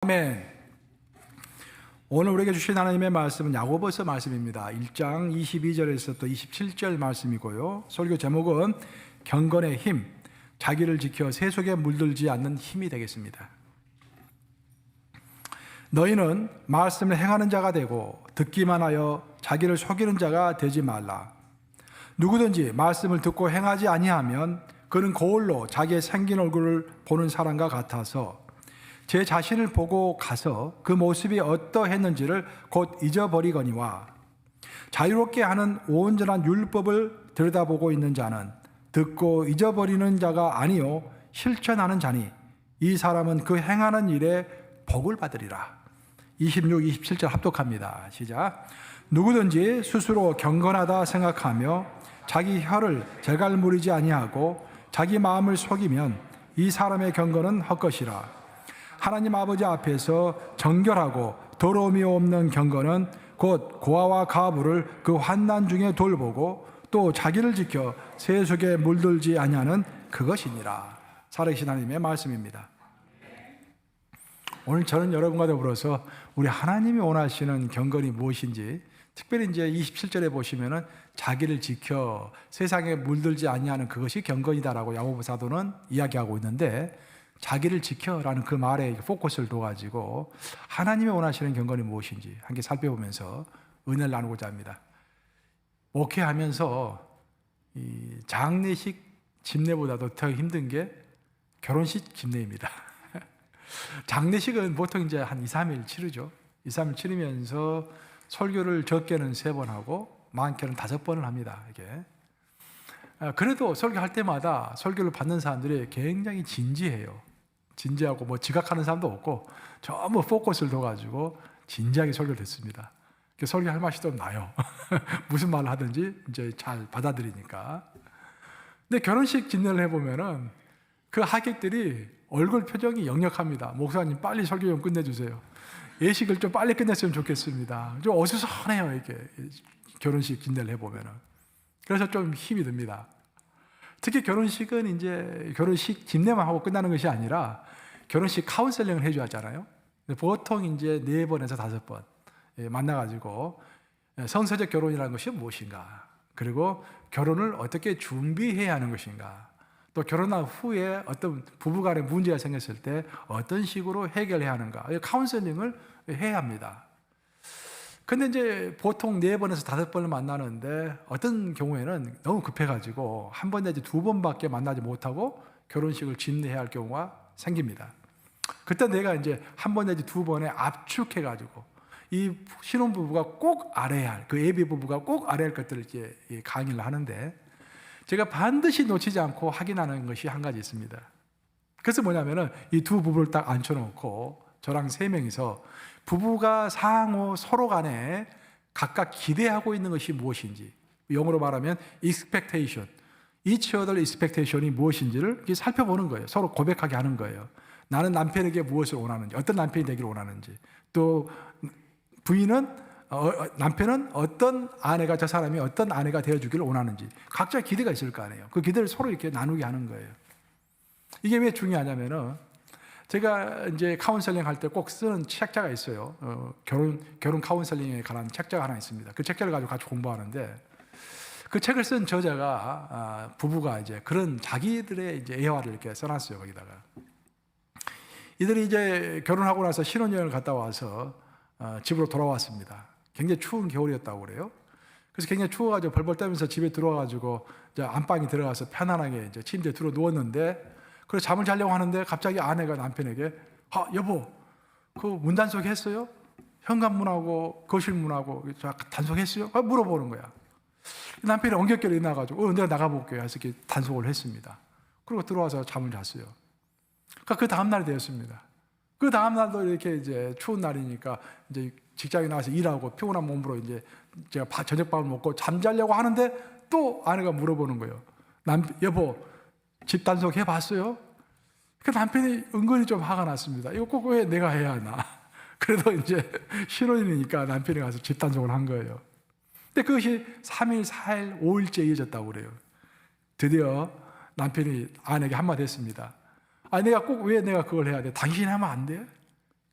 아멘. 오늘 우리에게 주신 하나님의 말씀은 야고보서 말씀입니다. 1장 22절에서 또 27절 말씀이고요. 설교 제목은 경건의 힘, 자기를 지켜 세속에 물들지 않는 힘이 되겠습니다. 너희는 말씀을 행하는 자가 되고 듣기만 하여 자기를 속이는 자가 되지 말라. 누구든지 말씀을 듣고 행하지 아니하면 그는 거울로 자기의 생긴 얼굴을 보는 사람과 같아서 제 자신을 보고 가서 그 모습이 어떠했는지를 곧 잊어버리거니와, 자유롭게 하는 온전한 율법을 들여다보고 있는 자는 듣고 잊어버리는 자가 아니요 실천하는 자니 이 사람은 그 행하는 일에 복을 받으리라. 26, 27절 합독합니다. 시작. 누구든지 스스로 경건하다 생각하며 자기 혀를 재갈무리지 아니하고 자기 마음을 속이면 이 사람의 경건은 헛것이라. 하나님 아버지 앞에서 정결하고 더러움이 없는 경건은 곧 고아와 가부를 그 환난 중에 돌보고 또 자기를 지켜 세속에 물들지 아니하는 그것이니라. 살아계신 하나님의 말씀입니다. 오늘 저는 여러분과 더불어서 우리 하나님이 원하시는 경건이 무엇인지, 특별히 이제 27절에 보시면은 자기를 지켜 세상에 물들지 아니하는 그것이 경건이다라고 야고보 사도는 이야기하고 있는데, 자기를 지켜라는 그 말에 포커스를 둬가지고 하나님이 원하시는 경건이 무엇인지 함께 살펴보면서 은혜를 나누고자 합니다. 목회하면서 이 장례식 집례보다도 더 힘든 게 결혼식 집례입니다. 장례식은 보통 이제 한 2, 3일 치르죠. 2, 3일 치르면서 설교를 적게는 3번 하고 많게는 5번을 합니다. 이게. 그래도 설교할 때마다 설교를 받는 사람들이 굉장히 진지해요. 진지하고 뭐 지각하는 사람도 없고 전부 포커스를 둬가지고 진지하게 설교를 듣습니다. 설교할 맛이 좀 나요. 무슨 말을 하든지 이제 잘 받아들이니까. 근데 결혼식 집례를 해보면은 그 하객들이 얼굴 표정이 역력합니다. 목사님 빨리 설교 좀 끝내주세요. 예식을 좀 빨리 끝냈으면 좋겠습니다. 좀 어수선해요, 이게 결혼식 집례를 해보면은. 그래서 좀 힘이 듭니다. 특히 결혼식은 이제 결혼식 집례만 하고 끝나는 것이 아니라 결혼식 카운셀링을 해줘야 하잖아요. 보통 이제 4번에서 5번 만나가지고 성서적 결혼이라는 것이 무엇인가, 그리고 결혼을 어떻게 준비해야 하는 것인가, 또 결혼한 후에 어떤 부부간에 문제가 생겼을 때 어떤 식으로 해결해야 하는가, 카운셀링을 해야 합니다. 근데 이제 보통 4번에서 5번을 만나는데 어떤 경우에는 너무 급해가지고 1번 내지 2번밖에 만나지 못하고 결혼식을 집례해야 할 경우가 생깁니다. 그때 내가 이제 1번 내지 2번에 압축해가지고 이 신혼부부가 꼭 알아야 할, 그 예비 부부가 꼭 알아야 할 것들을 이제 강의를 하는데, 제가 반드시 놓치지 않고 확인하는 것이 한 가지 있습니다. 그래서 뭐냐면은 이 두 부부를 딱 앉혀놓고 저랑 3명이서 부부가 상호 서로 간에 각각 기대하고 있는 것이 무엇인지, 영어로 말하면 expectation, each other expectation이 무엇인지를 살펴보는 거예요. 서로 고백하게 하는 거예요. 나는 남편에게 무엇을 원하는지, 어떤 남편이 되기를 원하는지, 또 남편은 어떤 아내가, 저 사람이 어떤 아내가 되어주기를 원하는지, 각자 기대가 있을 거 아니에요. 그 기대를 서로 이렇게 나누게 하는 거예요. 이게 왜 중요하냐면은, 제가 이제 카운셀링 할 때 꼭 쓰는 책자가 있어요. 결혼 카운셀링에 관한 책자가 하나 있습니다. 그 책자를 가지고 같이 공부하는데, 그 책을 쓴 저자가 부부가 이제 그런 자기들의 이제 애화를 이렇게 써놨어요. 거기다가 이들이 이제 결혼하고 나서 신혼여행을 갔다 와서 집으로 돌아왔습니다. 굉장히 추운 겨울이었다고 그래요. 그래서 굉장히 추워가지고 벌벌 떨면서 집에 들어와가지고 이제 안방에 들어가서 편안하게 이제 침대에 들어 누웠는데, 그래서 잠을 자려고 하는데 갑자기 아내가 남편에게 여보, 그 문단속 했어요? 현관문하고 거실문하고 단속했어요? 물어보는 거야. 남편이 엉겹결에 일어나가지고 내가 나가볼게요 해서 이렇게 단속을 했습니다. 그리고 들어와서 잠을 잤어요. 그러니까 그 다음날이 되었습니다. 그 다음날도 이렇게 이제 추운 날이니까 이제 직장에 나와서 일하고 피곤한 몸으로 이제 제가 저녁밥을 먹고 잠자려고 하는데 또 아내가 물어보는 거예요. 여보, 집 단속 해봤어요? 그 남편이 은근히 좀 화가 났습니다. 이거 꼭 왜 내가 해야 하나? 그래도 이제 신혼이니까 남편이 가서 집 단속을 한 거예요. 근데 그것이 3일, 4일, 5일째 이어졌다고 그래요. 드디어 남편이 아내에게 한마디 했습니다. 내가 꼭 왜 내가 그걸 해야 돼? 당신이 하면 안 돼?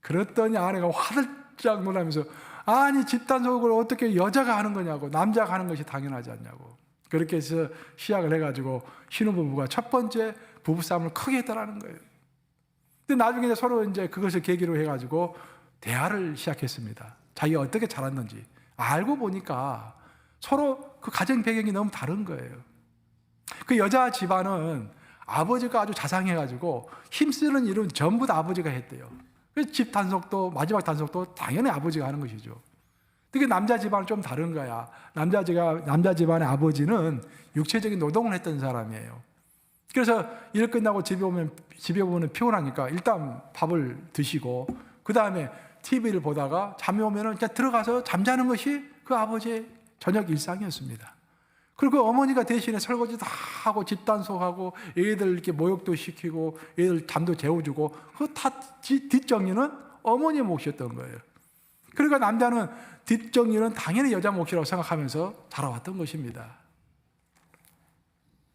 그랬더니 아내가 화들짝 놀라면서 아니 집단 소속을 어떻게 여자가 하는 거냐고, 남자가 하는 것이 당연하지 않냐고. 그렇게 해서 시작을 해가지고 신혼부부가 첫 번째 부부싸움을 크게 했다라는 거예요. 근데 나중에 서로 이제 그것을 계기로 해가지고 대화를 시작했습니다. 자기가 어떻게 자랐는지 알고 보니까 서로 그 가정 배경이 너무 다른 거예요. 그 여자 집안은 아버지가 아주 자상해가지고 힘쓰는 일은 전부 다 아버지가 했대요. 그래서 집 단속도, 마지막 단속도 당연히 아버지가 하는 것이죠. 특히 남자 집안은 좀 다른 거야. 남자 집안의 아버지는 육체적인 노동을 했던 사람이에요. 그래서 일 끝나고 집에 오면 피곤하니까 일단 밥을 드시고 그 다음에 TV를 보다가 잠이 오면은 그냥 들어가서 잠자는 것이 그 아버지의 저녁 일상이었습니다. 그리고 어머니가 대신에 설거지 다 하고 집단속하고 애들 이렇게 모욕도 시키고 애들 잠도 재워주고 그 다 뒷정리는 어머니의 몫이었던 거예요. 그러니까 남자는 뒷정리는 당연히 여자 몫이라고 생각하면서 자라왔던 것입니다.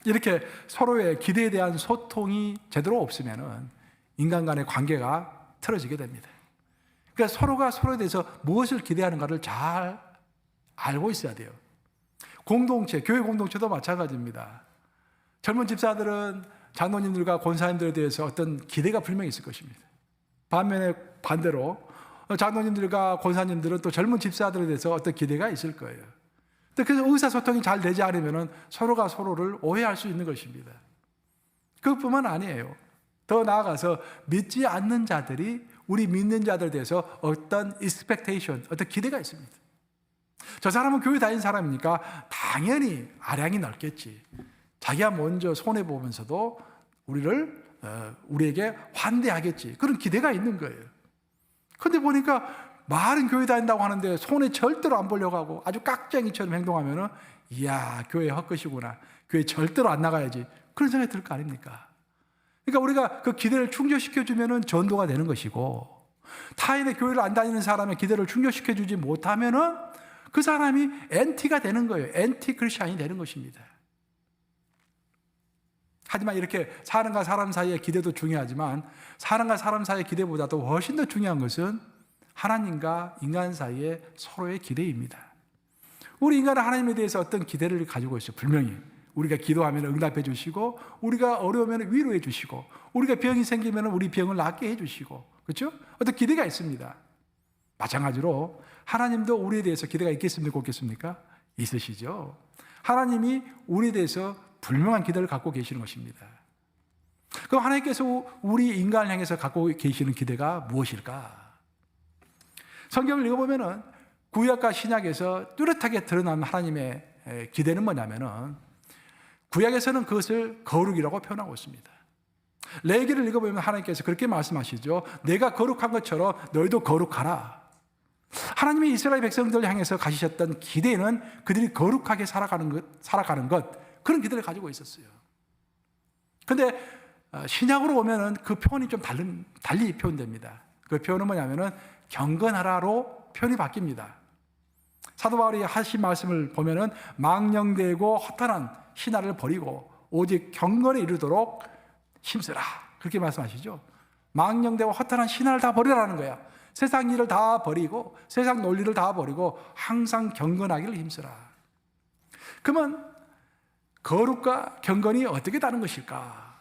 이렇게 서로의 기대에 대한 소통이 제대로 없으면 인간 간의 관계가 틀어지게 됩니다. 그러니까 서로가 서로에 대해서 무엇을 기대하는가를 잘 알고 있어야 돼요. 공동체, 교회 공동체도 마찬가지입니다. 젊은 집사들은 장로님들과 권사님들에 대해서 어떤 기대가 분명히 있을 것입니다. 반면에 반대로 장로님들과 권사님들은 또 젊은 집사들에 대해서 어떤 기대가 있을 거예요. 그래서 의사소통이 잘 되지 않으면 서로가 서로를 오해할 수 있는 것입니다. 그것뿐만 아니에요. 더 나아가서 믿지 않는 자들이 우리 믿는 자들에 대해서 어떤 expectation, 어떤 기대가 있습니다. 저 사람은 교회 다닌 사람이니까 당연히 아량이 넓겠지. 자기가 먼저 손해보면서도 우리에게 환대하겠지. 그런 기대가 있는 거예요. 근데 보니까 말은 교회 다닌다고 하는데 손해 절대로 안 보려고 하고 아주 깍쟁이처럼 행동하면은 이야, 교회 헛것이구나. 교회 절대로 안 나가야지. 그런 생각이 들 거 아닙니까? 그러니까 우리가 그 기대를 충족시켜주면은 전도가 되는 것이고 타인의 교회를 안 다니는 사람의 기대를 충족시켜주지 못하면은 그 사람이 엔티가 되는 거예요. 엔티 크리스찬이 되는 것입니다. 하지만 이렇게 사람과 사람 사이의 기대도 중요하지만 사람과 사람 사이의 기대보다도 훨씬 더 중요한 것은 하나님과 인간 사이의 서로의 기대입니다. 우리 인간은 하나님에 대해서 어떤 기대를 가지고 있어요. 분명히 우리가 기도하면 응답해 주시고 우리가 어려우면 위로해 주시고 우리가 병이 생기면 우리 병을 낫게 해 주시고 그렇죠? 어떤 기대가 있습니다. 마찬가지로 하나님도 우리에 대해서 기대가 있겠습니까? 없겠습니까? 있으시죠. 하나님이 우리에 대해서 분명한 기대를 갖고 계시는 것입니다. 그럼 하나님께서 우리 인간을 향해서 갖고 계시는 기대가 무엇일까? 성경을 읽어보면은 구약과 신약에서 뚜렷하게 드러난 하나님의 기대는 뭐냐면은 구약에서는 그것을 거룩이라고 표현하고 있습니다. 레위기를 읽어보면 하나님께서 그렇게 말씀하시죠. 내가 거룩한 것처럼 너희도 거룩하라. 하나님이 이스라엘 백성들을 향해서 가지셨던 기대는 그들이 거룩하게 살아가는 것 그런 기대를 가지고 있었어요. 그런데 신약으로 오면은 그 표현이 좀 달리 표현됩니다. 그 표현은 뭐냐면은 경건하라로 표현이 바뀝니다. 사도 바울이 하신 말씀을 보면은 망령되고 허탄한 신화를 버리고 오직 경건에 이르도록 힘쓰라. 그렇게 말씀하시죠. 망령되고 허탄한 신화를 다 버리라는 거야. 세상 일을 다 버리고 세상 논리를 다 버리고 항상 경건하기를 힘쓰라. 그러면 거룩과 경건이 어떻게 다른 것일까?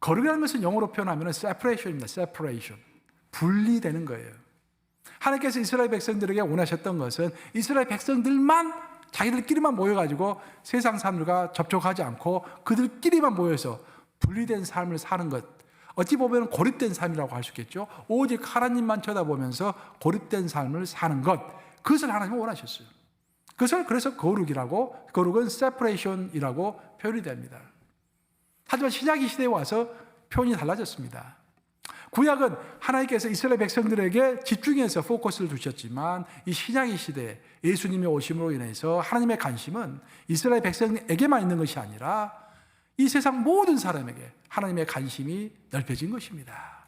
거룩이라는 것은 영어로 표현하면 separation입니다. separation. 분리되는 거예요. 하나님께서 이스라엘 백성들에게 원하셨던 것은 이스라엘 백성들만 자기들끼리만 모여가지고 세상 사람들과 접촉하지 않고 그들끼리만 모여서 분리된 삶을 사는 것. 어찌 보면 고립된 삶이라고 할 수 있겠죠. 오직 하나님만 쳐다보면서 고립된 삶을 사는 것. 그것을 하나님은 원하셨어요. 그것을 그래서 거룩은 separation이라고 표현이 됩니다. 하지만 신약의 시대에 와서 표현이 달라졌습니다. 구약은 하나님께서 이스라엘 백성들에게 집중해서 포커스를 두셨지만 이 신약의 시대에 예수님의 오심으로 인해서 하나님의 관심은 이스라엘 백성에게만 있는 것이 아니라 이 세상 모든 사람에게 하나님의 관심이 넓혀진 것입니다.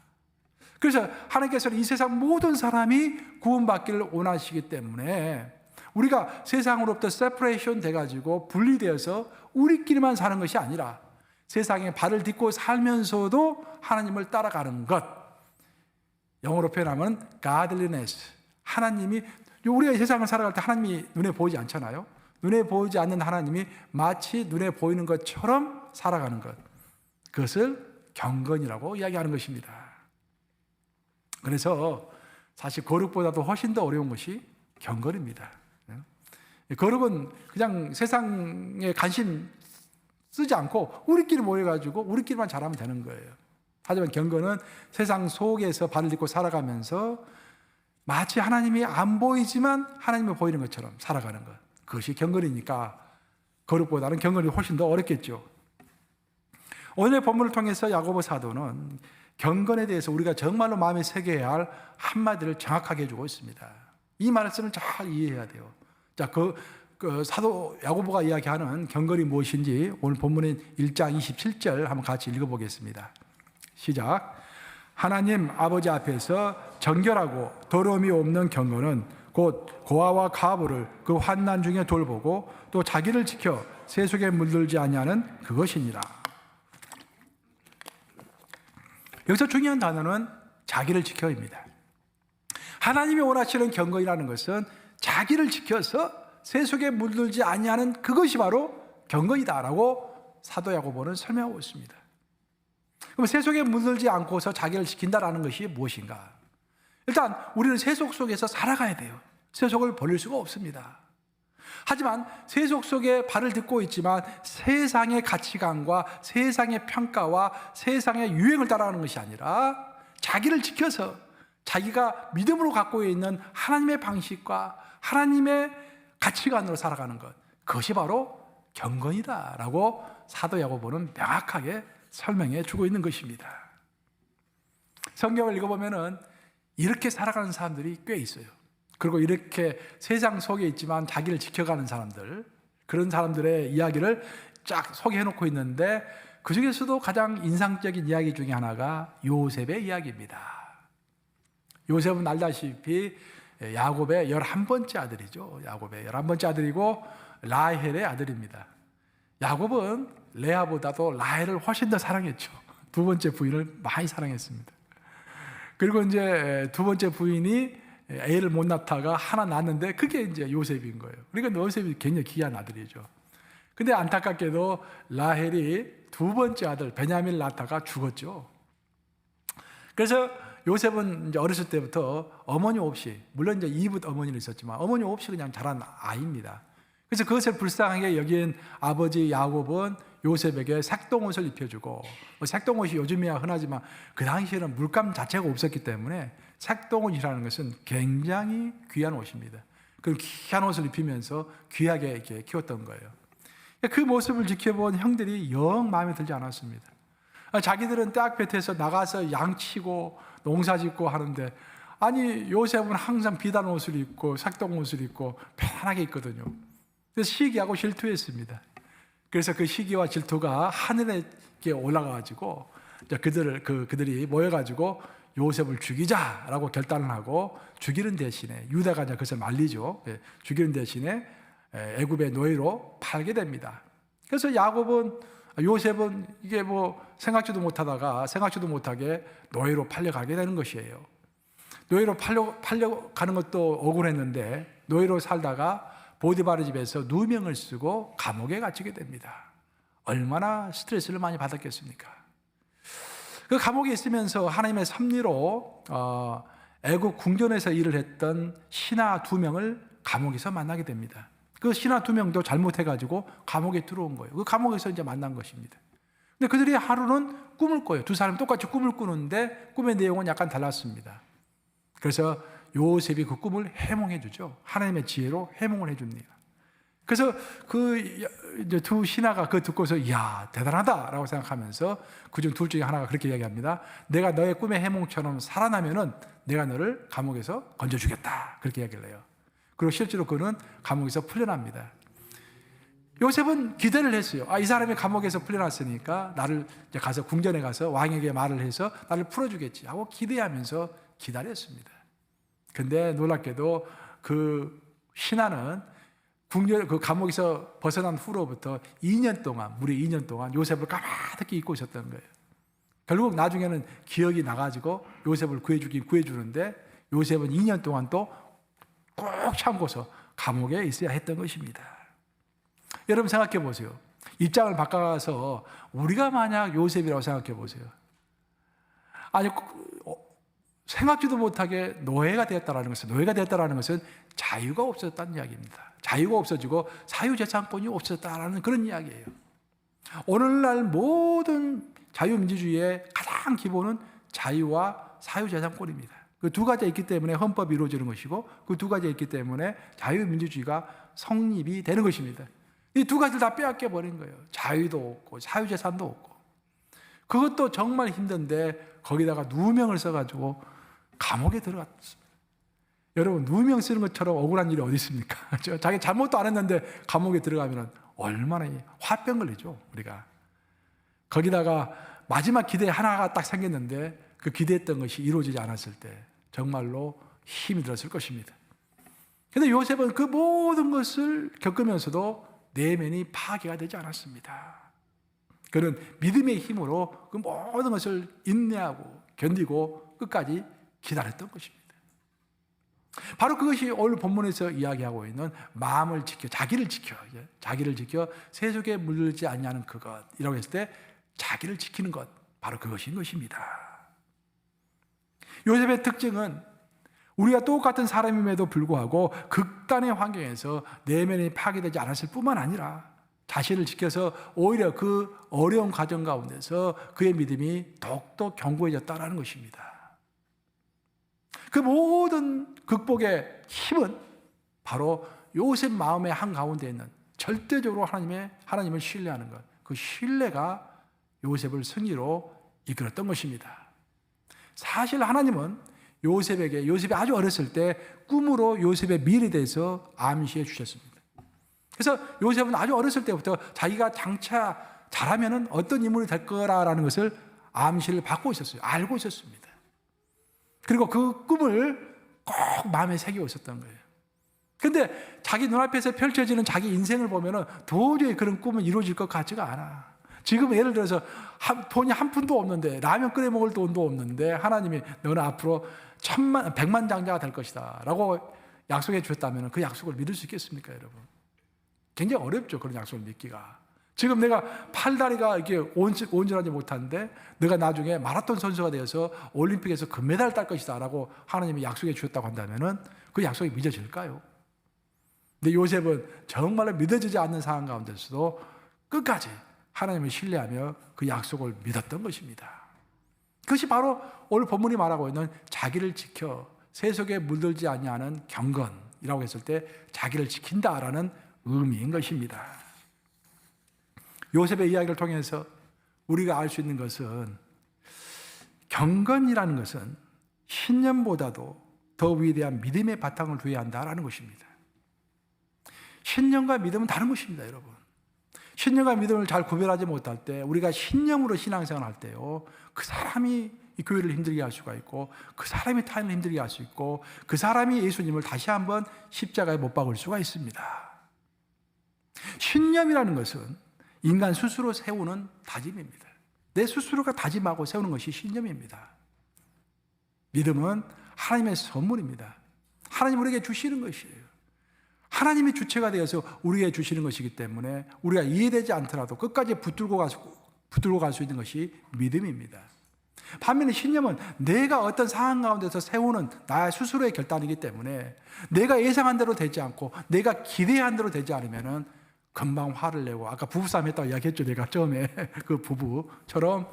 그래서 하나님께서는 이 세상 모든 사람이 구원받기를 원하시기 때문에 우리가 세상으로부터 세퍼레이션 돼가지고 분리되어서 우리끼리만 사는 것이 아니라 세상에 발을 딛고 살면서도 하나님을 따라가는 것. 영어로 표현하면 godliness. 하나님이, 우리가 세상을 살아갈 때 하나님이 눈에 보이지 않잖아요. 눈에 보이지 않는 하나님이 마치 눈에 보이는 것처럼 살아가는 것. 그것을 경건이라고 이야기하는 것입니다. 그래서 사실 거룩보다도 훨씬 더 어려운 것이 경건입니다. 거룩은 그냥 세상에 관심 쓰지 않고 우리끼리 모여가지고 우리끼리만 잘하면 되는 거예요. 하지만 경건은 세상 속에서 발을 딛고 살아가면서 마치 하나님이 안 보이지만 하나님이 보이는 것처럼 살아가는 것. 그것이 경건이니까 거룩보다는 경건이 훨씬 더 어렵겠죠. 오늘의 본문을 통해서 야고보 사도는 경건에 대해서 우리가 정말로 마음에 새겨야 할 한마디를 정확하게 해주고 있습니다. 이 말씀을 잘 이해해야 돼요. 자, 그 사도 야고보가 이야기하는 경건이 무엇인지 오늘 본문의 1장 27절 한번 같이 읽어보겠습니다. 시작. 하나님 아버지 앞에서 정결하고 더러움이 없는 경건은 곧 고아와 과부를 그 환난 중에 돌보고 또 자기를 지켜 세속에 물들지 아니하는 그것이니라. 여기서 중요한 단어는 자기를 지켜입니다. 하나님이 원하시는 경건이라는 것은 자기를 지켜서 세속에 물들지 아니하는 그것이 바로 경건이다라고 사도 야고보는 설명하고 있습니다. 그럼 세속에 물들지 않고서 자기를 지킨다라는 것이 무엇인가? 일단 우리는 세속 속에서 살아가야 돼요. 세속을 버릴 수가 없습니다. 하지만 세속 속에 발을 딛고 있지만 세상의 가치관과 세상의 평가와 세상의 유행을 따라가는 것이 아니라 자기를 지켜서 자기가 믿음으로 갖고 있는 하나님의 방식과 하나님의 가치관으로 살아가는 것, 그것이 바로 경건이다라고 사도 야고보는 명확하게 설명해 주고 있는 것입니다. 성경을 읽어보면은 이렇게 살아가는 사람들이 꽤 있어요. 그리고 이렇게 세상 속에 있지만 자기를 지켜가는 사람들, 그런 사람들의 이야기를 쫙 소개해 놓고 있는데 그 중에서도 가장 인상적인 이야기 중에 하나가 요셉의 이야기입니다. 요셉은 알다시피 야곱의 11번째 아들이죠. 야곱의 11번째 아들이고 라헬의 아들입니다. 야곱은 레아보다도 라헬을 훨씬 더 사랑했죠. 두 번째 부인을 많이 사랑했습니다. 그리고 이제 두 번째 부인이 애를 못 낳다가 하나 낳았는데 그게 이제 요셉인 거예요. 그러니까 요셉이 굉장히 귀한 아들이죠. 근데 안타깝게도 라헬이 두 번째 아들 베냐민을 낳다가 죽었죠. 그래서 요셉은 이제 어렸을 때부터 어머니 없이, 물론 이제 이붓 어머니는 있었지만 어머니 없이 그냥 자란 아이입니다. 그래서 그것을 불쌍하게 여긴 아버지 야곱은 요셉에게 색동옷을 입혀주고, 색동옷이 요즘이야 흔하지만 그 당시에는 물감 자체가 없었기 때문에 색동옷이라는 것은 굉장히 귀한 옷입니다. 그 귀한 옷을 입히면서 귀하게 이렇게 키웠던 거예요. 그 모습을 지켜본 형들이 영 마음에 들지 않았습니다. 자기들은 떼학볕에서 나가서 양치고 농사짓고 하는데, 아니 요셉은 항상 비단 옷을 입고 색동옷을 입고 편안하게 있거든요. 그래서 시기하고 질투했습니다. 그래서 그 시기와 질투가 하늘에 올라가가지고 그들이 모여가지고 요셉을 죽이자라고 결단을 하고 죽이는 대신에, 유다가 이제 그것을 말리죠. 죽이는 대신에 애굽의 노예로 팔게 됩니다. 그래서 요셉은 이게 뭐 생각지도 못하게 노예로 팔려가게 되는 것이에요. 노예로 팔려가는 것도 억울했는데 노예로 살다가 보디바르 집에서 누명을 쓰고 감옥에 갇히게 됩니다. 얼마나 스트레스를 많이 받았겠습니까? 그 감옥에 있으면서 하나님의 섭리로 애국 궁전에서 일을 했던 신하 2명을 감옥에서 만나게 됩니다. 그 신하 2명도 잘못해가지고 감옥에 들어온 거예요. 그 감옥에서 이제 만난 것입니다. 근데 그들이 하루는 꿈을 꿔요. 두 사람이 똑같이 꿈을 꾸는데 꿈의 내용은 약간 달랐습니다. 그래서 요셉이 그 꿈을 해몽해 주죠. 하나님의 지혜로 해몽을 해 줍니다. 그래서 이제 두 신하가 그거 듣고서 이야 대단하다라고 생각하면서 그중 둘 중에 하나가 그렇게 이야기합니다. 내가 너의 꿈의 해몽처럼 살아나면은 내가 너를 감옥에서 건져주겠다. 그렇게 이야기를 해요. 그리고 실제로 그는 감옥에서 풀려납니다. 요셉은 기대를 했어요. 이 사람이 감옥에서 풀려났으니까 나를 이제 가서 궁전에 가서 왕에게 말을 해서 나를 풀어주겠지 하고 기대하면서 기다렸습니다. 근데 놀랍게도 그 신하는 그 감옥에서 벗어난 후로부터 2년 동안, 무려 2년 동안 요셉을 까마득히 잊고 있었던 거예요. 결국 나중에는 기억이 나가지고 요셉을 구해주긴 구해주는데 요셉은 2년 동안 또 꼭 참고서 감옥에 있어야 했던 것입니다. 여러분 생각해 보세요. 입장을 바꿔서 우리가 만약 요셉이라고 생각해 보세요. 아니 생각지도 못하게 노예가 되었다는 것은 자유가 없어졌다는 이야기입니다. 자유가 없어지고 사유재산권이 없어졌다는 그런 이야기예요. 오늘날 모든 자유민주주의의 가장 기본은 자유와 사유재산권입니다. 그 두 가지가 있기 때문에 헌법이 이루어지는 것이고 그 두 가지가 있기 때문에 자유민주주의가 성립이 되는 것입니다. 이 두 가지를 다 빼앗겨 버린 거예요. 자유도 없고 사유재산도 없고. 그것도 정말 힘든데 거기다가 누명을 써가지고 감옥에 들어갔습니다. 여러분 누명 쓰는 것처럼 억울한 일이 어디 있습니까? 자기 잘못도 안 했는데 감옥에 들어가면 얼마나 화병 걸리죠 우리가. 거기다가 마지막 기대 하나가 딱 생겼는데 그 기대했던 것이 이루어지지 않았을 때 정말로 힘이 들었을 것입니다. 그런데 요셉은 그 모든 것을 겪으면서도 내면이 파괴가 되지 않았습니다. 그는 믿음의 힘으로 그 모든 것을 인내하고 견디고 끝까지 기다렸던 것입니다. 바로 그것이 오늘 본문에서 이야기하고 있는 마음을 지켜, 자기를 지켜 세속에 물들지 아니하는 그것이라고 했을 때 자기를 지키는 것, 바로 그것인 것입니다. 요셉의 특징은 우리가 똑같은 사람임에도 불구하고 극단의 환경에서 내면이 파괴되지 않았을 뿐만 아니라 자신을 지켜서 오히려 그 어려운 과정 가운데서 그의 믿음이 더욱더 견고해졌다는 것입니다. 그 모든 극복의 힘은 바로 요셉 마음의 한가운데 있는 절대적으로 하나님을 신뢰하는 것, 그 신뢰가 요셉을 승리로 이끌었던 것입니다. 사실 하나님은 요셉이 아주 어렸을 때 꿈으로 요셉의 미래에 대해서 암시해 주셨습니다. 그래서 요셉은 아주 어렸을 때부터 자기가 장차 잘하면 어떤 인물이 될 거라는 것을 암시를 받고 있었어요. 알고 있었습니다. 그리고 그 꿈을 꼭 마음에 새기고 있었던 거예요. 그런데 자기 눈앞에서 펼쳐지는 자기 인생을 보면 도저히 그런 꿈은 이루어질 것 같지가 않아. 지금 예를 들어서 돈이 한 푼도 없는데 라면 끓여 먹을 돈도 없는데 하나님이 너는 앞으로 100만 장자가 될 것이다 라고 약속해 주셨다면 그 약속을 믿을 수 있겠습니까 여러분? 굉장히 어렵죠 그런 약속을 믿기가. 지금 내가 팔다리가 이렇게 온전하지 못한데 내가 나중에 마라톤 선수가 되어서 올림픽에서 금메달을 딸 것이다 라고 하나님이 약속해 주셨다고 한다면 그 약속이 믿어질까요? 근데 요셉은 정말로 믿어지지 않는 상황 가운데서도 끝까지 하나님을 신뢰하며 그 약속을 믿었던 것입니다. 그것이 바로 오늘 본문이 말하고 있는 자기를 지켜 세속에 물들지 아니하는 경건이라고 했을 때 자기를 지킨다라는 의미인 것입니다. 요셉의 이야기를 통해서 우리가 알 수 있는 것은 경건이라는 것은 신념보다도 더 위대한 믿음의 바탕을 두어야 한다는 것입니다. 신념과 믿음은 다른 것입니다, 여러분. 신념과 믿음을 잘 구별하지 못할 때 우리가 신념으로 신앙생활을 할 때요 그 사람이 이 교회를 힘들게 할 수가 있고 그 사람이 타인을 힘들게 할 수 있고 그 사람이 예수님을 다시 한번 십자가에 못 박을 수가 있습니다. 신념이라는 것은 인간 스스로 세우는 다짐입니다. 내 스스로가 다짐하고 세우는 것이 신념입니다. 믿음은 하나님의 선물입니다. 하나님 우리에게 주시는 것이에요. 하나님이 주체가 되어서 우리에게 주시는 것이기 때문에 우리가 이해되지 않더라도 끝까지 붙들고 갈 수 있는 것이 믿음입니다. 반면에 신념은 내가 어떤 상황 가운데서 세우는 나의 스스로의 결단이기 때문에 내가 예상한 대로 되지 않고 내가 기대한 대로 되지 않으면 금방 화를 내고 아까 부부싸움 했다고 이야기했죠. 내가 처음에 그 부부처럼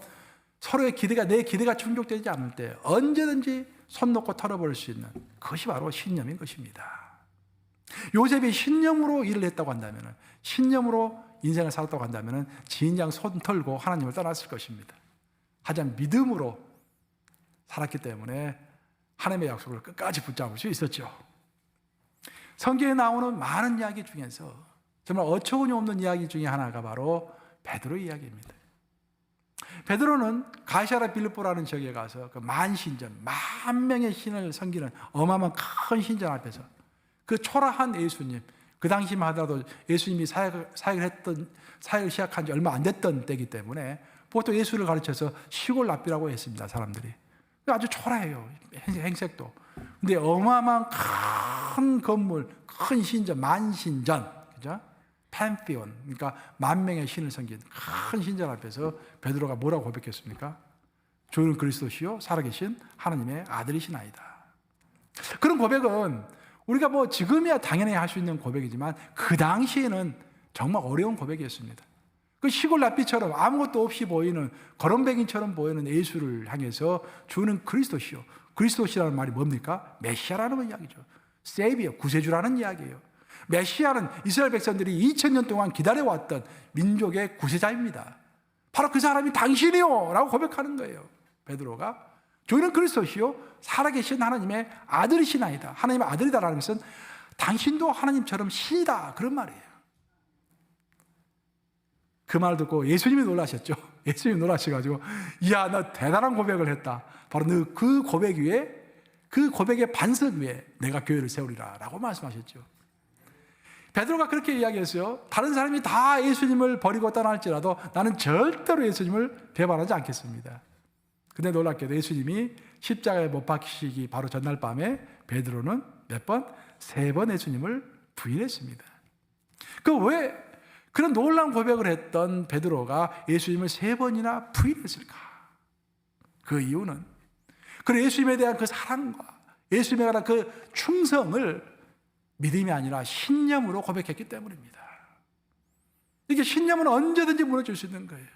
서로의 내 기대가 충족되지 않을 때 언제든지 손 놓고 털어버릴 수 있는 그것이 바로 신념인 것입니다. 요셉이 신념으로 일을 했다고 한다면 신념으로 인생을 살았다고 한다면 진작 손 털고 하나님을 떠났을 것입니다. 하지만 믿음으로 살았기 때문에 하나님의 약속을 끝까지 붙잡을 수 있었죠. 성경에 나오는 많은 이야기 중에서 정말 어처구니 없는 이야기 중에 하나가 바로 베드로 이야기입니다. 베드로는 가이사랴 빌립보라는 지역에 가서 그 만신전, 10,000명의 신을 섬기는 어마어마한 큰 신전 앞에서 그 초라한 예수님, 그 당시만 하더라도 예수님이 사역을 시작한 지 얼마 안 됐던 때이기 때문에 보통 예수를 가르쳐서 시골 랍비라고 했습니다. 사람들이. 아주 초라해요. 행색도. 근데 어마어마한 큰 건물, 큰 신전, 만신전, 그죠? 팬티온, 그러니까 만 명의 신을 섬긴 큰 신전 앞에서 베드로가 뭐라고 고백했습니까? 주는 그리스도시요 살아계신 하나님의 아들이시나이다. 그런 고백은 우리가 뭐 지금이야 당연히 할 수 있는 고백이지만 그 당시에는 정말 어려운 고백이었습니다. 그 시골 랍비처럼 아무것도 없이 보이는 거렁뱅이처럼 보이는 예수를 향해서 주는 그리스도시요. 그리스도시라는 말이 뭡니까? 메시아라는 이야기죠. 세이비어, 구세주라는 이야기예요. 메시아는 이스라엘 백성들이 2000년 동안 기다려왔던 민족의 구세자입니다. 바로 그 사람이 당신이요 라고 고백하는 거예요. 베드로가 주는 그리스도시요 살아계신 하나님의 아들이시나이다. 하나님의 아들이다라는 것은 당신도 하나님처럼 신이다 그런 말이에요. 그 말 듣고 예수님이 놀라셨죠. 예수님이 놀라셔가지고 이야 너 대단한 고백을 했다. 바로 너 그 고백 위에 그 고백의 반석 위에 내가 교회를 세우리라 라고 말씀하셨죠. 베드로가 그렇게 이야기했어요. 다른 사람이 다 예수님을 버리고 떠날지라도 나는 절대로 예수님을 배반하지 않겠습니다. 근데 놀랍게도 예수님이 십자가에 못 박히시기 바로 전날 밤에 베드로는 몇 번? 3번 예수님을 부인했습니다. 그 왜 그런 놀라운 고백을 했던 베드로가 예수님을 3번이나 부인했을까? 그 이유는 그 예수님에 대한 그 사랑과 예수님에 대한 그 충성을 믿음이 아니라 신념으로 고백했기 때문입니다. 이게 신념은 언제든지 무너질 수 있는 거예요.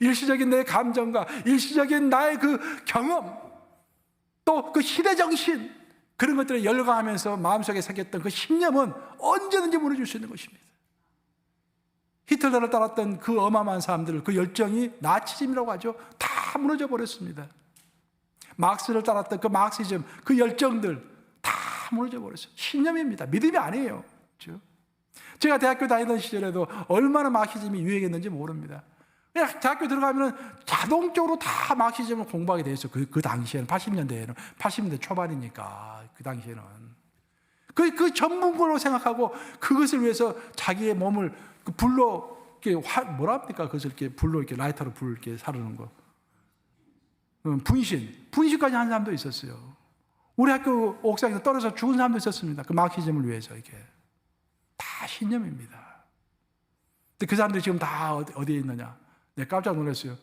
일시적인 내 감정과 일시적인 나의 그 경험, 또 그 시대정신, 그런 것들에 열광하면서 마음속에 새겼던 그 신념은 언제든지 무너질 수 있는 것입니다. 히틀러를 따랐던 그 어마어마한 사람들, 그 열정이 나치즘이라고 하죠. 다 무너져 버렸습니다. 막스를 따랐던 그 막시즘, 그 열정들 다 무너져 버렸어요. 신념입니다. 믿음이 아니에요. 그렇죠? 제가 대학교 다니던 시절에도 얼마나 막시즘이 유행했는지 모릅니다. 그냥 대학교 들어가면 자동적으로 다 막시즘을 공부하게 돼 있어요. 그 당시에는 80년대에는 80년대 초반이니까 그 당시에는 그 전문가로 생각하고 그것을 위해서 자기의 몸을 그 불로 이렇게 뭐라 합니까? 그것을 이렇게 불로 이렇게 라이터로 불 이렇게 사르는 거. 분신까지 한 사람도 있었어요. 우리 학교 옥상에서 떨어져 죽은 사람도 있었습니다. 그 마르크시즘을 위해서 이게 다 신념입니다. 근데 그 사람들이 지금 다 어디에 있느냐? 네, 깜짝 놀랐어요.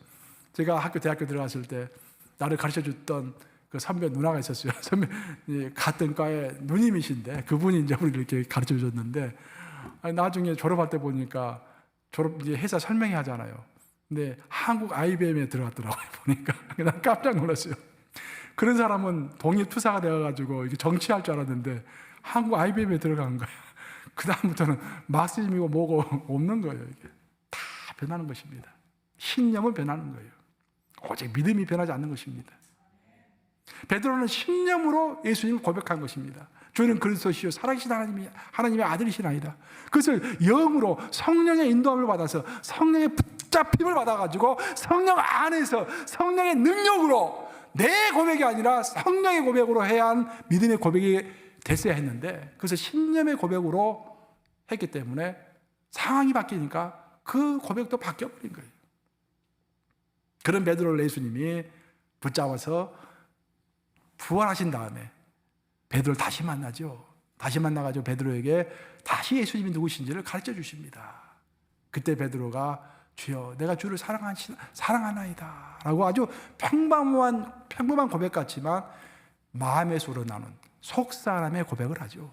제가 대학교 들어갔을 때 나를 가르쳐 줬던 그 선배 누나가 있었어요. 선배 같은 과에 누님이신데 그분이 이제 우리를 이렇게 가르쳐 줬는데 나중에 졸업할 때 보니까 이제 회사 설명회 하잖아요. 근데 한국 IBM에 들어갔더라고요. 보니까 난 깜짝 놀랐어요. 그런 사람은 동일투사가 되어가지고 이게 정치할 줄 알았는데 한국 IBM에 들어간 거예요. 그 다음부터는 마르크시즘이고 뭐고 없는 거예요. 이게 다 변하는 것입니다. 신념은 변하는 거예요. 오직 믿음이 변하지 않는 것입니다. 베드로는 신념으로 예수님을 고백한 것입니다. 주는 그리스도시요 살아계신 하나님의 아들이시나이다. 그것을 영으로 성령의 인도함을 받아서 성령의 붙잡힘을 받아가지고 성령 안에서 성령의 능력으로 내 고백이 아니라 성령의 고백으로 해야 한 믿음의 고백이 됐어야 했는데 그것을 신념의 고백으로 했기 때문에 상황이 바뀌니까 그 고백도 바뀌어버린 거예요. 그런 베드로를 예수님이 붙잡아서 부활하신 다음에 베드로를 다시 만나죠. 다시 만나가지고 베드로에게 다시 예수님이 누구신지를 가르쳐 주십니다. 그때 베드로가 주여 내가 주를 사랑하나이다 라고 아주 평범한 고백 같지만 마음에서 우러나는 속사람의 고백을 하죠.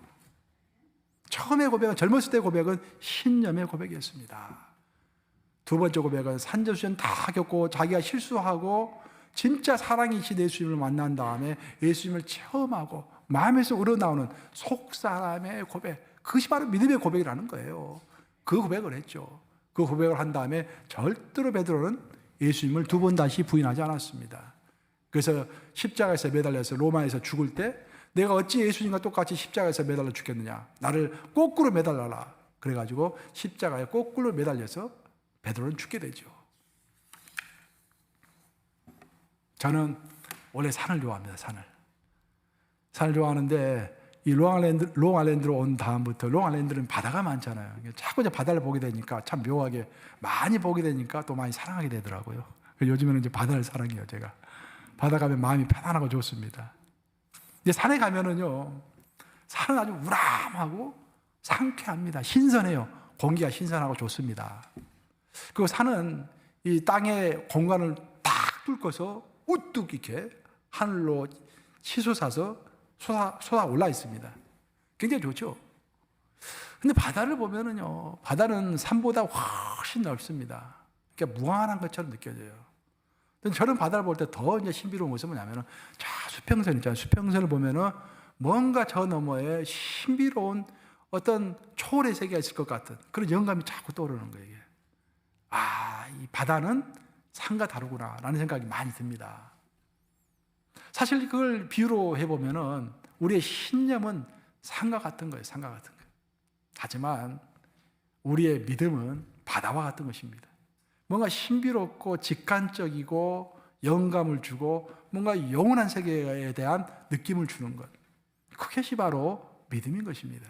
처음의 고백은 젊었을 때 고백은 신념의 고백이었습니다. 두 번째 고백은 산전수전 다 겪고 자기가 실수하고 진짜 사랑이신 예수님을 만난 다음에 예수님을 체험하고 마음에서 우러나오는 속사람의 고백, 그것이 바로 믿음의 고백이라는 거예요. 그 고백을 했죠. 그 고백을 한 다음에 절대로 베드로는 예수님을 2번 다시 부인하지 않았습니다. 그래서 십자가에서 매달려서 로마에서 죽을 때 내가 어찌 예수님과 똑같이 십자가에서 매달려 죽겠느냐, 나를 거꾸로 매달라라 그래가지고 십자가에 거꾸로 매달려서 베드로는 죽게 되죠. 저는 원래 산을 좋아합니다. 산을 좋아하는데 이 롱아일랜드로 온 다음부터 롱아일랜드는 바다가 많잖아요. 자꾸 이제 바다를 보게 되니까 참 묘하게 많이 보게 되니까 또 많이 사랑하게 되더라고요. 요즘에는 이제 바다를 사랑해요, 제가. 바다 가면 마음이 편안하고 좋습니다. 근데 산에 가면은요, 산은 아주 우람하고 상쾌합니다. 신선해요. 공기가 신선하고 좋습니다. 그리고 산은 이 땅의 공간을 딱 뚫고서 우뚝 이렇게 하늘로 치솟아서 솟아 올라 있습니다. 굉장히 좋죠. 근데 바다를 보면은요, 바다는 산보다 훨씬 넓습니다. 그러니까 무한한 것처럼 느껴져요. 저는 바다를 볼 때 더 이제 신비로운 것은 뭐냐면은, 자, 수평선 있잖아요. 수평선을 보면은 뭔가 저 너머에 신비로운 어떤 초월의 세계가 있을 것 같은 그런 영감이 자꾸 떠오르는 거예요. 이게. 아, 이 바다는 산과 다르구나 라는 생각이 많이 듭니다. 사실 그걸 비유로 해보면은 우리의 신념은 산과 같은 거예요. 산과 같은 거예요. 하지만 우리의 믿음은 바다와 같은 것입니다. 뭔가 신비롭고 직관적이고 영감을 주고 뭔가 영원한 세계에 대한 느낌을 주는 것. 그것이 바로 믿음인 것입니다.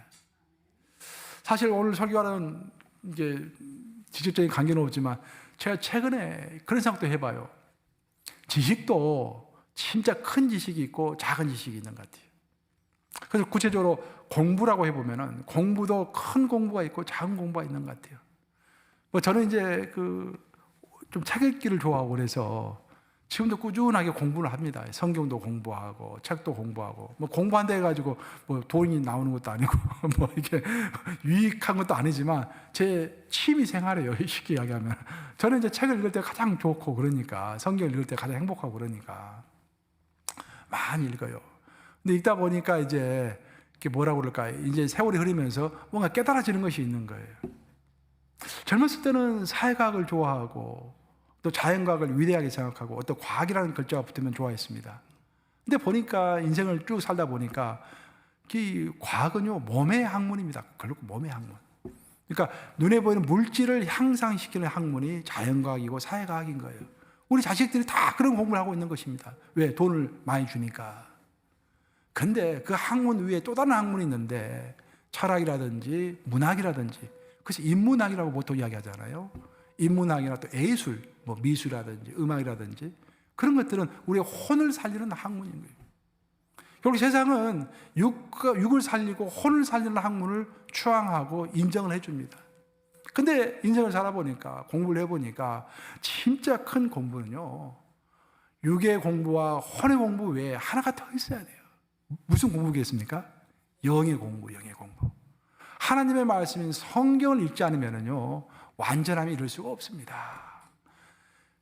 사실 오늘 설교하는 이제 직접적인 관계는 없지만 제가 최근에 그런 생각도 해봐요. 지식도 진짜 큰 지식이 있고 작은 지식이 있는 것 같아요. 그래서 구체적으로 공부라고 해보면은 공부도 큰 공부가 있고 작은 공부가 있는 것 같아요. 뭐 저는 이제 좀 책 읽기를 좋아하고 그래서 지금도 꾸준하게 공부를 합니다. 성경도 공부하고 책도 공부하고 뭐 공부한다 해가지고 뭐 돈이 나오는 것도 아니고 뭐 이게 유익한 것도 아니지만 제 취미 생활이에요. 쉽게 이야기하면 저는 이제 책을 읽을 때 가장 좋고 그러니까 성경을 읽을 때 가장 행복하고 그러니까 많이 읽어요. 근데 읽다 보니까 이제 이게 뭐라고 그럴까 이제 세월이 흐르면서 뭔가 깨달아지는 것이 있는 거예요. 젊었을 때는 사회과학을 좋아하고 또 자연과학을 위대하게 생각하고 어떤 과학이라는 글자가 붙으면 좋아했습니다. 근데 보니까 인생을 쭉 살다 보니까 이 과학은요 몸의 학문입니다. 결국 몸의 학문. 그러니까 눈에 보이는 물질을 향상시키는 학문이 자연과학이고 사회과학인 거예요. 우리 자식들이 다 그런 공부를 하고 있는 것입니다. 왜? 돈을 많이 주니까. 근데 그 학문 위에 또 다른 학문이 있는데 철학이라든지 문학이라든지 그래서 인문학이라고 보통 이야기하잖아요. 인문학이나 또 예술, 뭐 미술이라든지 음악이라든지 그런 것들은 우리의 혼을 살리는 학문인 거예요. 결국 세상은 육을 살리고 혼을 살리는 학문을 추앙하고 인정을 해줍니다. 근데 인생을 살아보니까 공부를 해보니까 진짜 큰 공부는요 육의 공부와 혼의 공부 외에 하나가 더 있어야 돼요. 무슨 공부겠습니까? 영의 공부, 영의 공부. 하나님의 말씀인 성경을 읽지 않으면요 완전함이 이룰 수가 없습니다.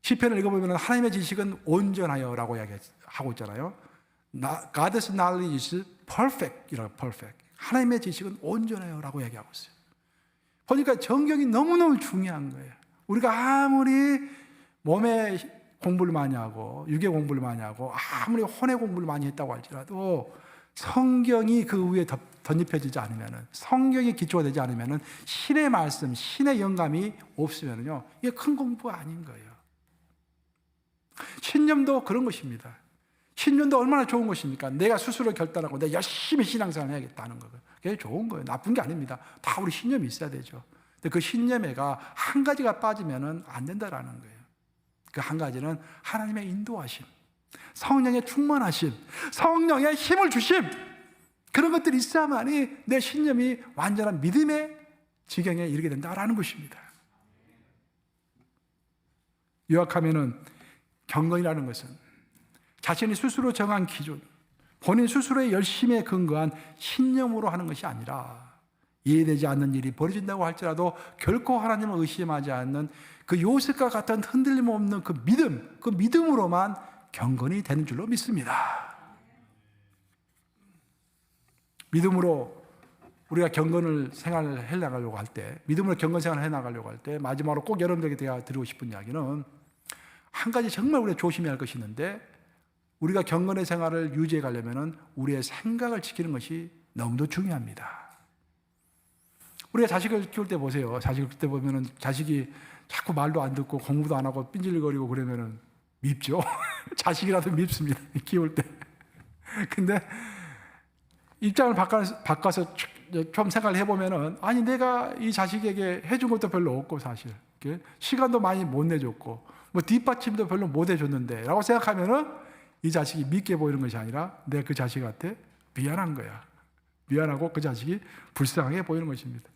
시편을 읽어보면 하나님의 지식은 온전하여라고 이야기하고 있잖아요. God's knowledge is perfect 이라고 perfect. 하나님의 지식은 온전하여라고 이야기하고 있어요. 보니까 정경이 너무너무 중요한 거예요. 우리가 아무리 몸의 공부를 많이 하고 육의 공부를 많이 하고 아무리 혼의 공부를 많이 했다고 할지라도 성경이 그 위에 덧입혀지지 않으면 성경이 기초가 되지 않으면 신의 말씀, 신의 영감이 없으면요 이게 큰 공부가 아닌 거예요. 신념도 그런 것입니다. 신념도 얼마나 좋은 것입니까? 내가 스스로 결단하고 내가 열심히 신앙생활을 해야겠다는 거예요. 그게 좋은 거예요. 나쁜 게 아닙니다. 다 우리 신념이 있어야 되죠. 근데 그 신념에가 한 가지가 빠지면 안 된다라는 거예요. 그 한 가지는 하나님의 인도하심, 성령의 충만하심, 성령의 힘을 주심 그런 것들이 있어야만이 내 신념이 완전한 믿음의 지경에 이르게 된다라는 것입니다. 요약하면은 경건이라는 것은 자신이 스스로 정한 기준, 본인 스스로의 열심에 근거한 신념으로 하는 것이 아니라 이해되지 않는 일이 벌어진다고 할지라도 결코 하나님을 의심하지 않는 그 요셉과 같은 흔들림 없는 그 믿음으로만 경건이 되는 줄로 믿습니다. 믿음으로 우리가 경건을 생활을 해나가려고 할 때, 믿음으로 경건 생활을 해나가려고 할 때 마지막으로 꼭 여러분들에게 드리고 싶은 이야기는 한 가지 정말 우리가 조심해야 할 것이 있는데 우리가 경건의 생활을 유지해 가려면 우리의 생각을 지키는 것이 너무도 중요합니다. 우리가 자식을 키울 때 보세요. 자식을 키울 때 보면은 자식이 자꾸 말도 안 듣고 공부도 안 하고 삔질거리고 그러면은 밉죠. 자식이라도 밉습니다. 키울 때. 근데 입장을 바꿔서 좀 생각을 해보면은, 아니 내가 이 자식에게 해준 것도 별로 없고 사실 시간도 많이 못 내줬고 뭐 뒷받침도 별로 못 해줬는데 라고 생각하면은 이 자식이 믿게 보이는 것이 아니라 내가 그 자식한테 미안한 거야. 미안하고 그 자식이 불쌍하게 보이는 것입니다.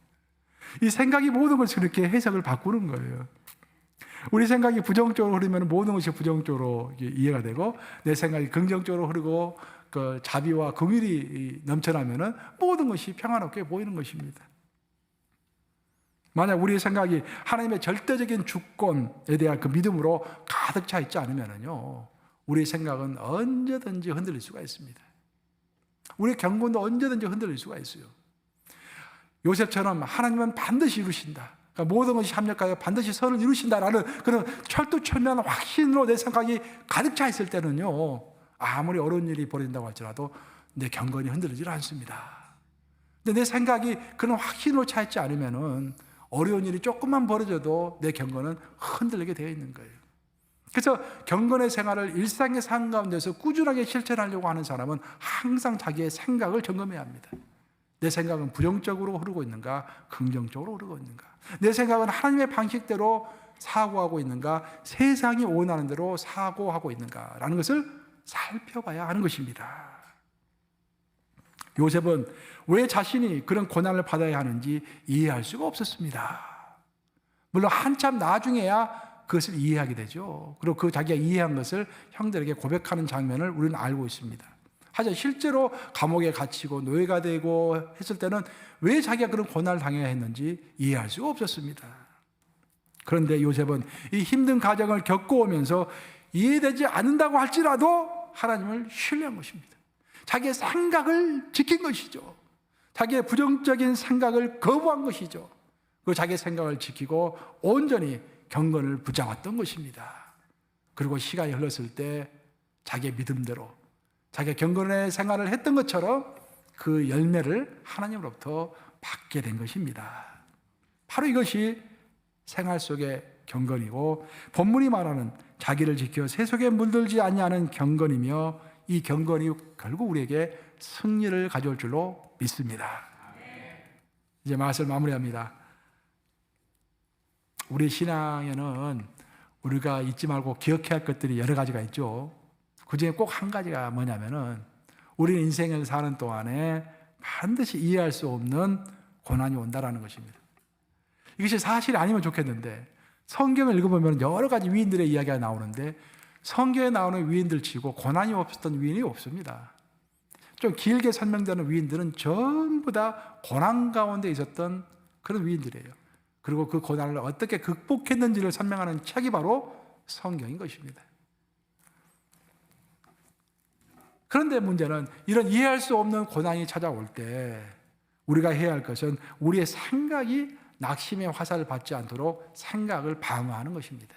이 생각이 모든 것을 그렇게 해석을 바꾸는 거예요. 우리 생각이 부정적으로 흐르면 모든 것이 부정적으로 이해가 되고, 내 생각이 긍정적으로 흐르고 그 자비와 긍휼이 넘쳐나면은 모든 것이 평안롭게 보이는 것입니다. 만약 우리의 생각이 하나님의 절대적인 주권에 대한 그 믿음으로 가득 차 있지 않으면요, 우리의 생각은 언제든지 흔들릴 수가 있습니다. 우리의 경건도 언제든지 흔들릴 수가 있어요. 요셉처럼 하나님은 반드시 이루신다. 그러니까 모든 것이 합력하여 반드시 선을 이루신다라는 그런 철두철미한 확신으로 내 생각이 가득 차 있을 때는요, 아무리 어려운 일이 벌어진다고 할지라도 내 경건이 흔들리지 않습니다. 근데 내 생각이 그런 확신으로 차 있지 않으면은 어려운 일이 조금만 벌어져도 내 경건은 흔들리게 되어 있는 거예요. 그래서 경건의 생활을 일상의 삶 가운데서 꾸준하게 실천하려고 하는 사람은 항상 자기의 생각을 점검해야 합니다. 내 생각은 부정적으로 흐르고 있는가, 긍정적으로 흐르고 있는가? 내 생각은 하나님의 방식대로 사고하고 있는가, 세상이 원하는 대로 사고하고 있는가라는 것을 살펴봐야 하는 것입니다. 요셉은 왜 자신이 그런 고난을 받아야 하는지 이해할 수가 없었습니다. 물론 한참 나중에야 그것을 이해하게 되죠. 그리고 그 자기가 이해한 것을 형들에게 고백하는 장면을 우리는 알고 있습니다. 하지만 실제로 감옥에 갇히고 노예가 되고 했을 때는 왜 자기가 그런 고난을 당해야 했는지 이해할 수가 없었습니다. 그런데 요셉은 이 힘든 과정을 겪어오면서 이해되지 않는다고 할지라도 하나님을 신뢰한 것입니다. 자기의 생각을 지킨 것이죠. 자기의 부정적인 생각을 거부한 것이죠. 그 자기의 생각을 지키고 온전히 경건을 붙잡았던 것입니다. 그리고 시간이 흘렀을 때 자기의 믿음대로 자기가 경건의 생활을 했던 것처럼 그 열매를 하나님으로부터 받게 된 것입니다. 바로 이것이 생활 속의 경건이고, 본문이 말하는 자기를 지켜 세속에 물들지 아니하는 경건이며, 이 경건이 결국 우리에게 승리를 가져올 줄로 믿습니다. 이제 말씀을 마무리합니다. 우리 신앙에는 우리가 잊지 말고 기억해야 할 것들이 여러 가지가 있죠. 그 중에 꼭 한 가지가 뭐냐면은, 우리는 인생을 사는 동안에 반드시 이해할 수 없는 고난이 온다라는 것입니다. 이것이 사실이 아니면 좋겠는데, 성경을 읽어보면 여러 가지 위인들의 이야기가 나오는데, 성경에 나오는 위인들 치고 고난이 없었던 위인이 없습니다. 좀 길게 설명되는 위인들은 전부 다 고난 가운데 있었던 그런 위인들이에요. 그리고 그 고난을 어떻게 극복했는지를 설명하는 책이 바로 성경인 것입니다. 그런데 문제는 이런 이해할 수 없는 고난이 찾아올 때 우리가 해야 할 것은 우리의 생각이 낙심의 화살을 받지 않도록 생각을 방어하는 것입니다.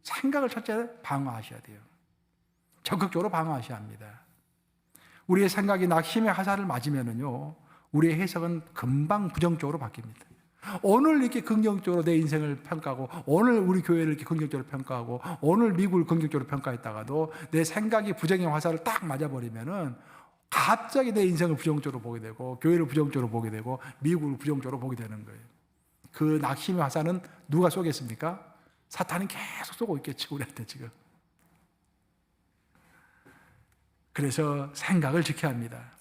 생각을 첫째 방어하셔야 돼요. 적극적으로 방어하셔야 합니다. 우리의 생각이 낙심의 화살을 맞으면은요, 우리의 해석은 금방 부정적으로 바뀝니다. 오늘 이렇게 긍정적으로 내 인생을 평가하고, 오늘 우리 교회를 이렇게 긍정적으로 평가하고, 오늘 미국을 긍정적으로 평가했다가도 내 생각이 부정의 화살을 딱 맞아버리면은 갑자기 내 인생을 부정적으로 보게 되고, 교회를 부정적으로 보게 되고, 미국을 부정적으로 보게 되는 거예요. 그 낙심의 화살은 누가 쏘겠습니까? 사탄은 계속 쏘고 있겠지, 우리한테 지금. 그래서 생각을 지켜야 합니다.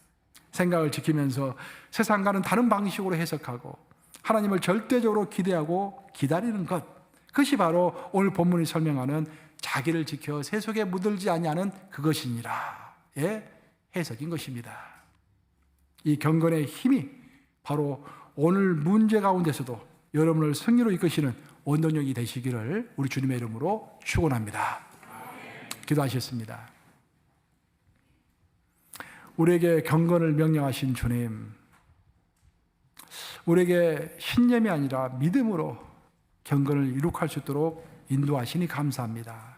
생각을 지키면서 세상과는 다른 방식으로 해석하고 하나님을 절대적으로 기대하고 기다리는 것, 그것이 바로 오늘 본문이 설명하는 자기를 지켜 세속에 묻을지 아니하는 그것이니라의 해석인 것입니다. 이 경건의 힘이 바로 오늘 문제 가운데서도 여러분을 승리로 이끄시는 원동력이 되시기를 우리 주님의 이름으로 축원합니다. 기도하셨습니다. 우리에게 경건을 명령하신 주님, 우리에게 신념이 아니라 믿음으로 경건을 이룩할 수 있도록 인도하시니 감사합니다.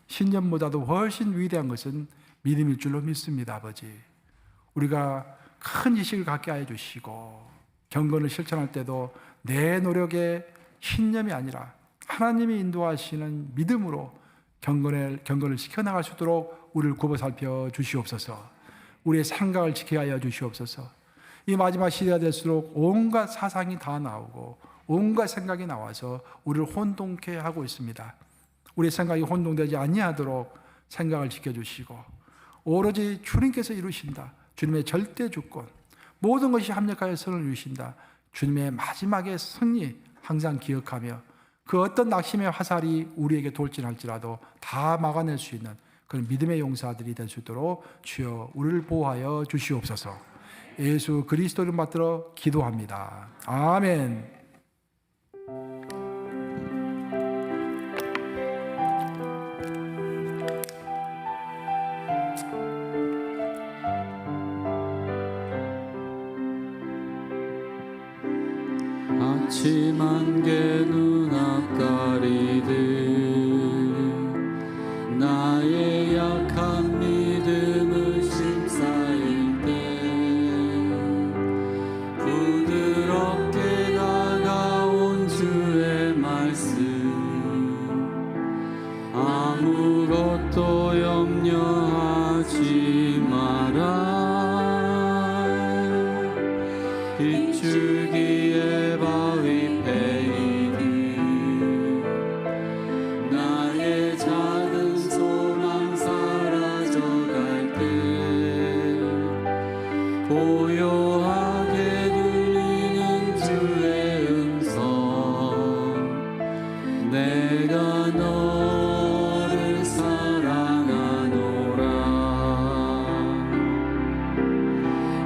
신념보다도 훨씬 위대한 것은 믿음일 줄로 믿습니다. 아버지, 우리가 큰 지식을 갖게 하여 주시고 경건을 실천할 때도 내 노력의 신념이 아니라 하나님이 인도하시는 믿음으로 경건을 지켜나갈 수 있도록 우리를 굽어 살펴 주시옵소서. 우리의 생각을 지키게 하여 주시옵소서. 이 마지막 시대가 될수록 온갖 사상이 다 나오고 온갖 생각이 나와서 우리를 혼동케 하고 있습니다. 우리의 생각이 혼동되지 아니하도록 생각을 지켜주시고 오로지 주님께서 이루신다. 주님의 절대 주권, 모든 것이 합력하여 선을 이루신다. 주님의 마지막의 승리 항상 기억하며 그 어떤 낙심의 화살이 우리에게 돌진할지라도 다 막아낼 수 있는 그런 믿음의 용사들이 될 수 있도록 주여 우리를 보호하여 주시옵소서. 예수 그리스도를 받들어 기도합니다. 아멘. 아침 안개 눈앞 가리듯 나의 약한 믿음을 심사일 때 부드럽게 다가온 주의 말씀 아무것도 염려하지 마라 빗줄기에 바위 패이듯 나의 작은 소망 사라져갈 때 고요하게 들리는 주의 음성 내가 너를 사랑하노라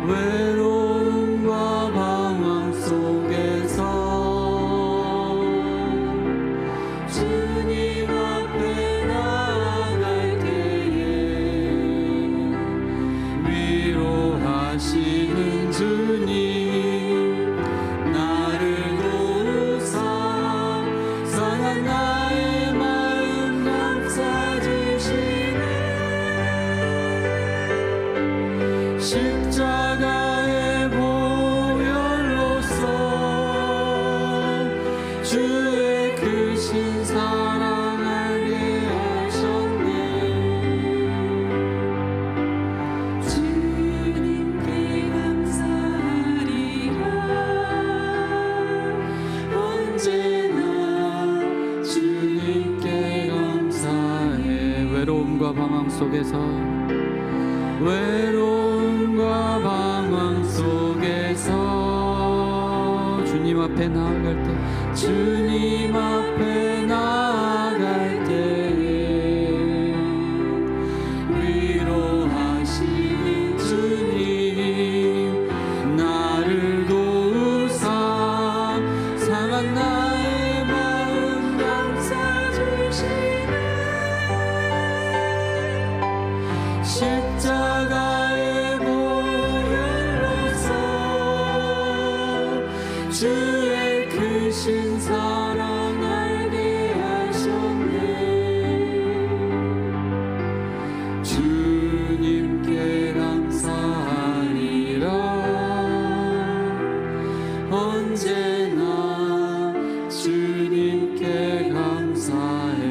외로움과 방황 속에서 주님 앞에 나아갈 때에 위로하시는 주님 나를 도우사 상한 나의 마음 감싸주시네 십자가의 보혈로서 주의 크신 사랑 알게 하셨네 주님께 감사하리라 언제나 주님께 감사해 외로움과 방황 속에서 외로움과 방황 속에서 주님 앞에 나아갈 때 주님 앞에 나아갈 때 위로하시는 주님 나를 도우사 상한 나의 마음 감싸주시네 십자가의 보혈로서 주의 크신 사랑 알게 하셨네 주님께 감사하리라 언제나 주님께 감사해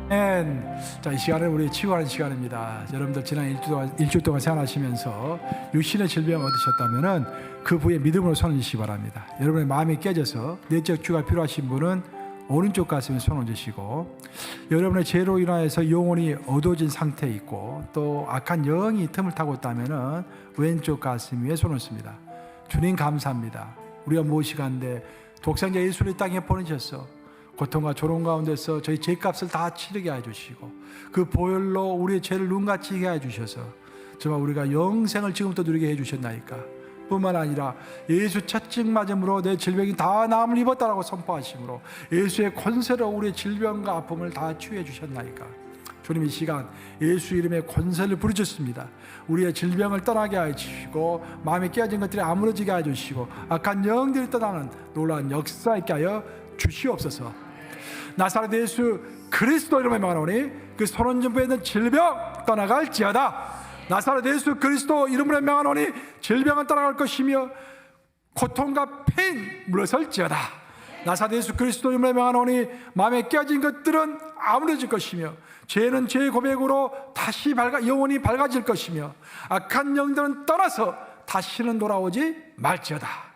아멘. 자, 이 시간은 우리 치유하는 시간입니다. 여러분들 지난 일주일 동안 생활하시면서 육신의 질병을 얻으셨다면은 그 부에 믿음으로 손을 드시기 바랍니다. 여러분의 마음이 깨져서 내적 치유가 필요하신 분은 오른쪽 가슴에 손을 얹으시고 여러분의 죄로 인하여서 영혼이 어두워진 상태에 있고 또 악한 영이 틈을 타고 있다면은 왼쪽 가슴 위에 손을 씁니다. 주님 감사합니다. 우리가 무엇이간데 독생자 예수를 이 땅에 보내셨어. 고통과 조롱 가운데서 저희 죄값을 다 치르게 해주시고 그 보혈로 우리의 죄를 눈같이 해 주셔서 정말 우리가 영생을 지금부터 누리게 해주셨나이까. 뿐만 아니라 예수 채찍 맞음으로 내 질병이 다 나음을 입었다라고 선포하심으로 예수의 권세로 우리의 질병과 아픔을 다 치유해 주셨나이까. 주님 이 시간 예수 이름의 권세를 부르셨습니다. 우리의 질병을 떠나게 해주시고 마음에 깨어진 것들이 아무러지게 해주시고 악한 영들이 떠나는 놀라운 역사 있게 하여 주시옵소서. 나사렛 예수 그리스도 이름의 명하노니 그 선원전부에 있는 질병 떠나갈지어다. 나사렛 예수 그리스도 이름으로 명하노니 질병은 떠나갈 것이며 고통과 패인 물러설지어다. 나사렛 예수 그리스도 이름으로 명하노니 마음에 깨어진 것들은 아무려질 것이며 죄는 죄의 고백으로 다시 영원히 밝아질 것이며 악한 영들은 떠나서 다시는 돌아오지 말지어다.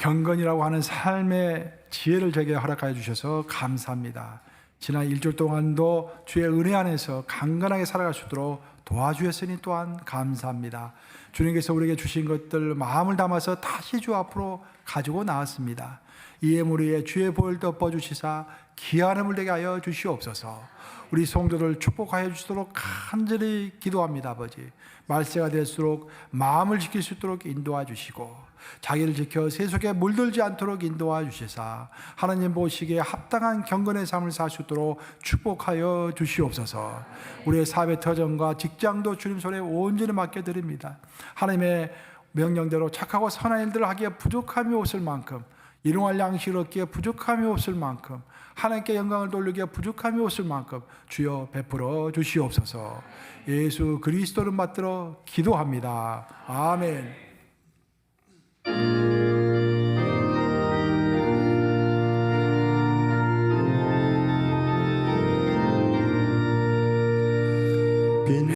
경건이라고 하는 삶의 지혜를 제게 허락하여 주셔서 감사합니다. 지난 일주일 동안도 주의 은혜 안에서 강건하게 살아갈 수 있도록 도와주셨으니 또한 감사합니다. 주님께서 우리에게 주신 것들 마음을 담아서 다시 주 앞으로 가지고 나왔습니다. 이에 무리에 주의 보혈 덮어주시사 귀한 힘을 되게 하여 주시옵소서. 우리 성도들 축복하여 주시도록 간절히 기도합니다. 아버지, 말세가 될수록 마음을 지킬 수 있도록 인도하 주시고 자기를 지켜 세속에 물들지 않도록 인도하 주시사 하나님 보시기에 합당한 경건의 삶을 살 수 있도록 축복하여 주시옵소서. 우리의 사업의 터전과 직장도 주님 손에 온전히 맡겨드립니다. 하나님의 명령대로 착하고 선한 일들을 하기에 부족함이 없을 만큼, 일용할 양식을 얻기에 부족함이 없을 만큼, 하나님께 영광을 돌리기에 부족함이 없을 만큼 주여 베풀어 주시옵소서. 예수 그리스도를 받들어 기도합니다. 아멘.